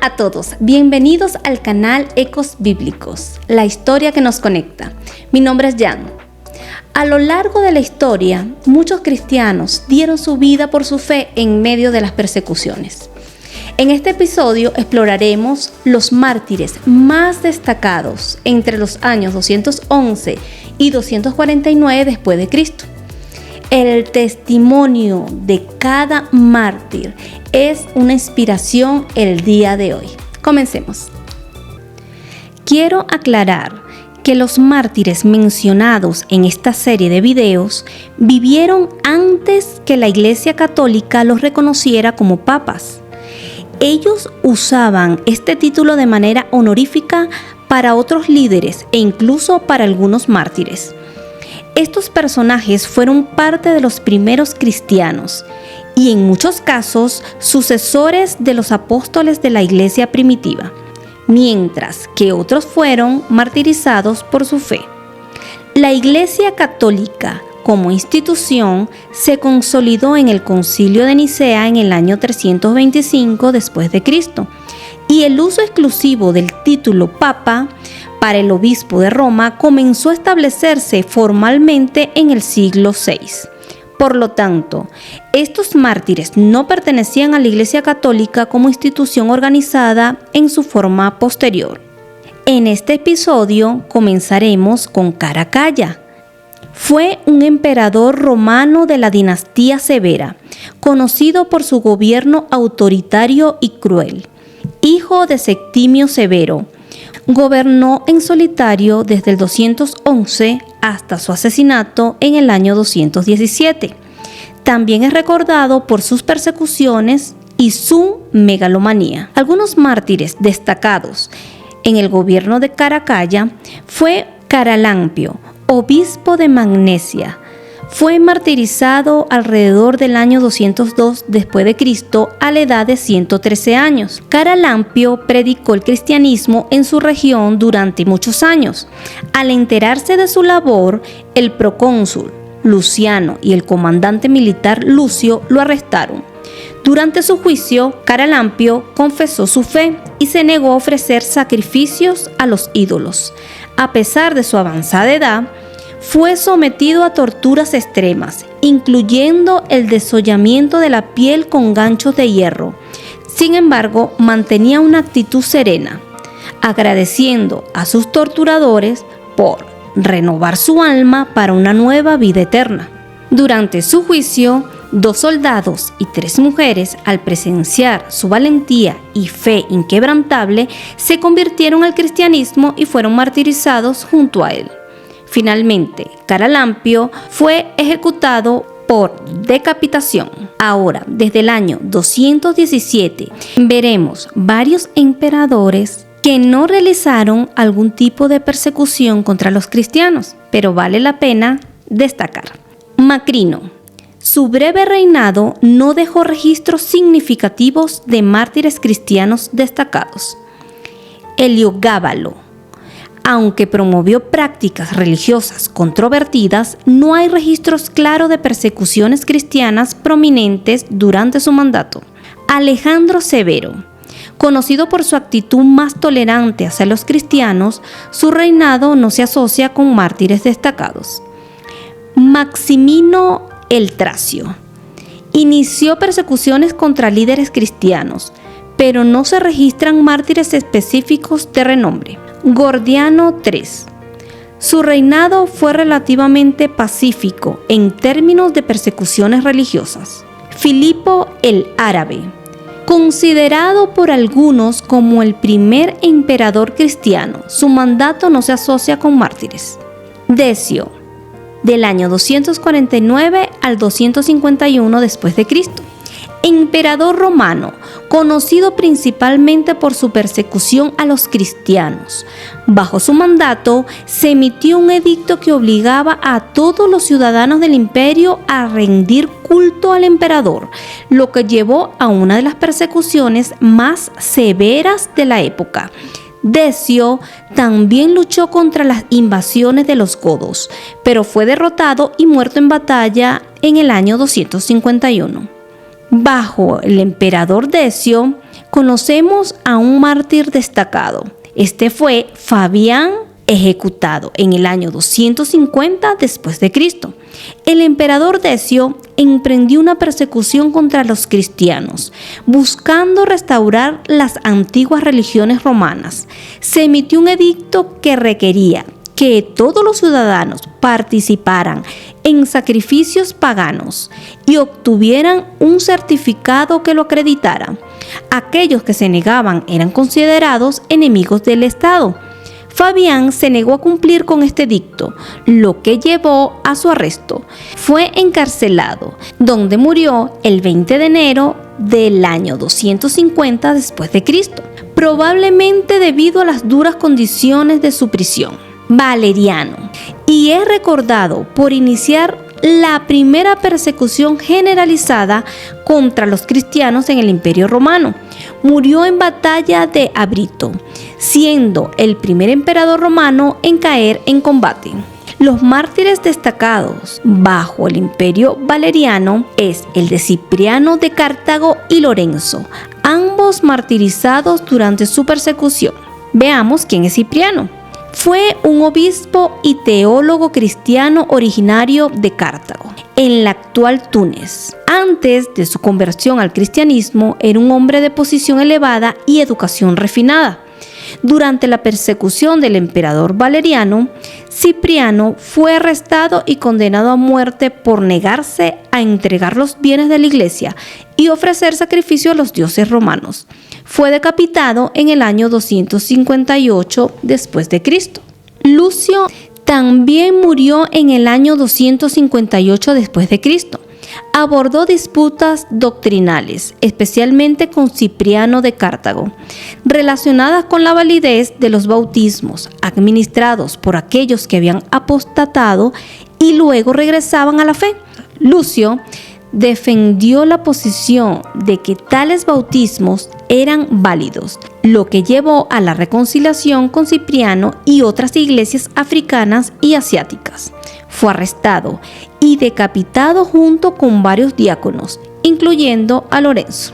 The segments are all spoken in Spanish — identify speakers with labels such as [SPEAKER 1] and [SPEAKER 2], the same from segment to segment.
[SPEAKER 1] a todos, bienvenidos al canal Ecos Bíblicos, la historia que nos conecta. Mi nombre es Jan. A lo largo de la historia, muchos cristianos dieron su vida por su fe en medio de las persecuciones. En este episodio exploraremos los mártires más destacados entre los años 211 y 249 después de Cristo. El testimonio de cada mártir es una inspiración el día de hoy. Comencemos. Quiero aclarar que los mártires mencionados en esta serie de videos vivieron antes que la Iglesia Católica los reconociera como papas. Ellos usaban este título de manera honorífica para otros líderes e incluso para algunos mártires. Estos personajes fueron parte de los primeros cristianos y en muchos casos sucesores de los apóstoles de la iglesia primitiva, mientras que otros fueron martirizados por su fe. La Iglesia Católica como institución se consolidó en el Concilio de Nicea en el año 325 después de Cristo, y el uso exclusivo del título Papa para el obispo de Roma comenzó a establecerse formalmente en el siglo VI. Por lo tanto, estos mártires no pertenecían a la Iglesia Católica como institución organizada en su forma posterior. En este episodio comenzaremos con Caracalla. Fue un emperador romano de la dinastía Severa, conocido por su gobierno autoritario y cruel. Hijo de Septimio Severo, gobernó en solitario desde el 211 hasta su asesinato en el año 217. También es recordado por sus persecuciones y su megalomanía. Algunos mártires destacados en el gobierno de Caracalla fue Caralampio, obispo de Magnesia. Fue martirizado alrededor del año 202 después de Cristo a la edad de 113 años. Caralampio predicó el cristianismo en su región durante muchos años. Al enterarse de su labor, el procónsul Luciano y el comandante militar Lucio lo arrestaron. Durante su juicio, Caralampio confesó su fe y se negó a ofrecer sacrificios a los ídolos. A pesar de su avanzada edad, fue sometido a torturas extremas, incluyendo el desollamiento de la piel con ganchos de hierro. Sin embargo, mantenía una actitud serena, agradeciendo a sus torturadores por renovar su alma para una nueva vida eterna. Durante su juicio, 2 soldados y 3 mujeres, al presenciar su valentía y fe inquebrantable, se convirtieron al cristianismo y fueron martirizados junto a él. Finalmente, Caralampio fue ejecutado por decapitación. Ahora, desde el año 217, veremos varios emperadores que no realizaron algún tipo de persecución contra los cristianos, pero vale la pena destacar. Macrino. Su breve reinado no dejó registros significativos de mártires cristianos destacados. Heliogábalo. Aunque promovió prácticas religiosas controvertidas, no hay registros claros de persecuciones cristianas prominentes durante su mandato. Alejandro Severo. Conocido por su actitud más tolerante hacia los cristianos, su reinado no se asocia con mártires destacados. Maximino el Tracio. Inició persecuciones contra líderes cristianos, pero no se registran mártires específicos de renombre. Gordiano III. Su reinado fue relativamente pacífico en términos de persecuciones religiosas. Filipo el Árabe. Considerado por algunos como el primer emperador cristiano, su mandato no se asocia con mártires. Decio. Del año 249 al 251 después de Cristo. Emperador romano, conocido principalmente por su persecución a los cristianos. Bajo su mandato, se emitió un edicto que obligaba a todos los ciudadanos del imperio a rendir culto al emperador, lo que llevó a una de las persecuciones más severas de la época. Decio también luchó contra las invasiones de los godos, pero fue derrotado y muerto en batalla en el año 251. Bajo el emperador Decio, conocemos a un mártir destacado. Este fue Fabián, ejecutado en el año 250 después de Cristo. El emperador Decio emprendió una persecución contra los cristianos, buscando restaurar las antiguas religiones romanas. Se emitió un edicto que requería que todos los ciudadanos participaran en sacrificios paganos y obtuvieran un certificado que lo acreditara. Aquellos que se negaban eran considerados enemigos del Estado. Fabián se negó a cumplir con este edicto, lo que llevó a su arresto. Fue encarcelado, donde murió el 20 de enero del año 250 después de Cristo, probablemente debido a las duras condiciones de su prisión. Valeriano, y es recordado por iniciar la primera persecución generalizada contra los cristianos en el Imperio Romano. Murió en batalla de Abrito, siendo el primer emperador romano en caer en combate. Los mártires destacados bajo el Imperio Valeriano es el de Cipriano de Cartago y Lorenzo, ambos martirizados durante su persecución. Veamos quién es Cipriano. Fue un obispo y teólogo cristiano originario de Cartago, en la actual Túnez. Antes de su conversión al cristianismo, era un hombre de posición elevada y educación refinada. Durante la persecución del emperador Valeriano, Cipriano fue arrestado y condenado a muerte por negarse a entregar los bienes de la iglesia y ofrecer sacrificio a los dioses romanos. Fue decapitado en el año 258 después de Cristo. Lucio también murió en el año 258 después de Cristo. Abordó disputas doctrinales, especialmente con Cipriano de Cartago, relacionadas con la validez de los bautismos administrados por aquellos que habían apostatado y luego regresaban a la fe. Lucio defendió la posición de que tales bautismos eran válidos, lo que llevó a la reconciliación con Cipriano y otras iglesias africanas y asiáticas. Fue arrestado y decapitado junto con varios diáconos, incluyendo a Lorenzo.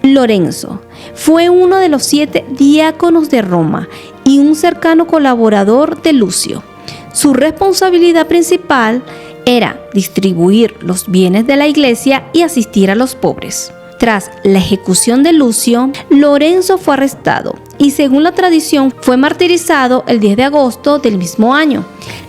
[SPEAKER 1] Lorenzo fue uno de los 7 diáconos de Roma y un cercano colaborador de Lucio. Su responsabilidad principal era distribuir los bienes de la iglesia y asistir a los pobres. Tras la ejecución de Lucio, Lorenzo fue arrestado y, según la tradición, fue martirizado el 10 de agosto del mismo año.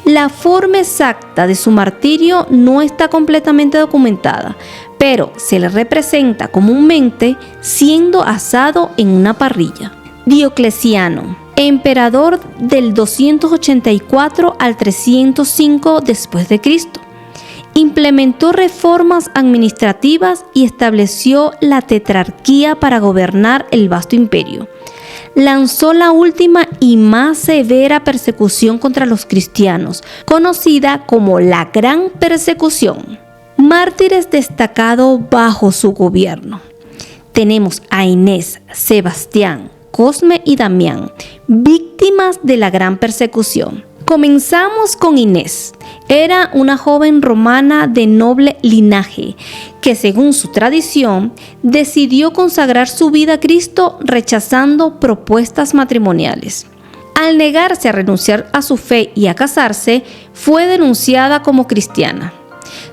[SPEAKER 1] La forma exacta de su martirio no está completamente documentada, pero se le representa comúnmente siendo asado en una parrilla. Diocleciano, emperador del 284 al 305 después de Cristo. Implementó reformas administrativas y estableció la tetrarquía para gobernar el vasto imperio. Lanzó la última y más severa persecución contra los cristianos, conocida como la Gran Persecución. Mártires destacados bajo su gobierno. Tenemos a Inés, Sebastián, Cosme y Damián, víctimas de la Gran Persecución. Comenzamos con Inés. Era una joven romana de noble linaje que, según su tradición, decidió consagrar su vida a Cristo rechazando propuestas matrimoniales. Al negarse a renunciar a su fe y a casarse, fue denunciada como cristiana.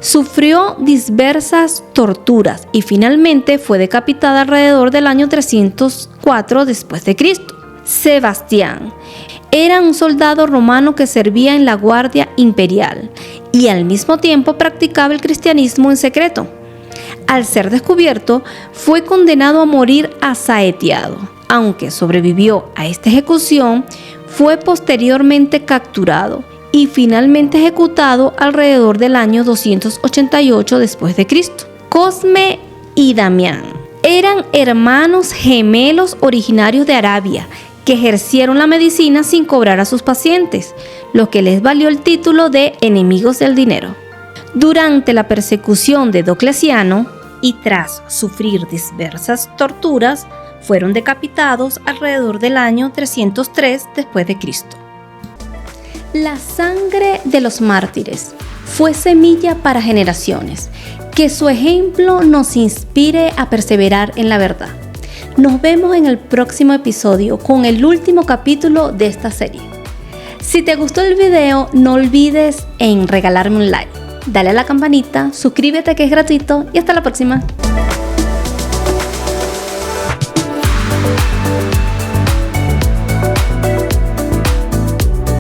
[SPEAKER 1] Sufrió diversas torturas y finalmente fue decapitada alrededor del año 304 después de Cristo. Sebastián era un soldado romano que servía en la guardia imperial y al mismo tiempo practicaba el cristianismo en secreto. Al ser descubierto, fue condenado a morir asaeteado. Aunque sobrevivió a esta ejecución, fue posteriormente capturado y finalmente ejecutado alrededor del año 288 después de Cristo. Cosme y Damián eran hermanos gemelos originarios de Arabia que ejercieron la medicina sin cobrar a sus pacientes, lo que les valió el título de enemigos del dinero. Durante la persecución de Diocleciano y tras sufrir diversas torturas, fueron decapitados alrededor del año 303 después de Cristo. La sangre de los mártires fue semilla para generaciones. Que su ejemplo nos inspire a perseverar en la verdad. Nos vemos en el próximo episodio con el último capítulo de esta serie. Si te gustó el video, no olvides en regalarme un like, dale a la campanita, suscríbete que es gratuito y hasta la próxima.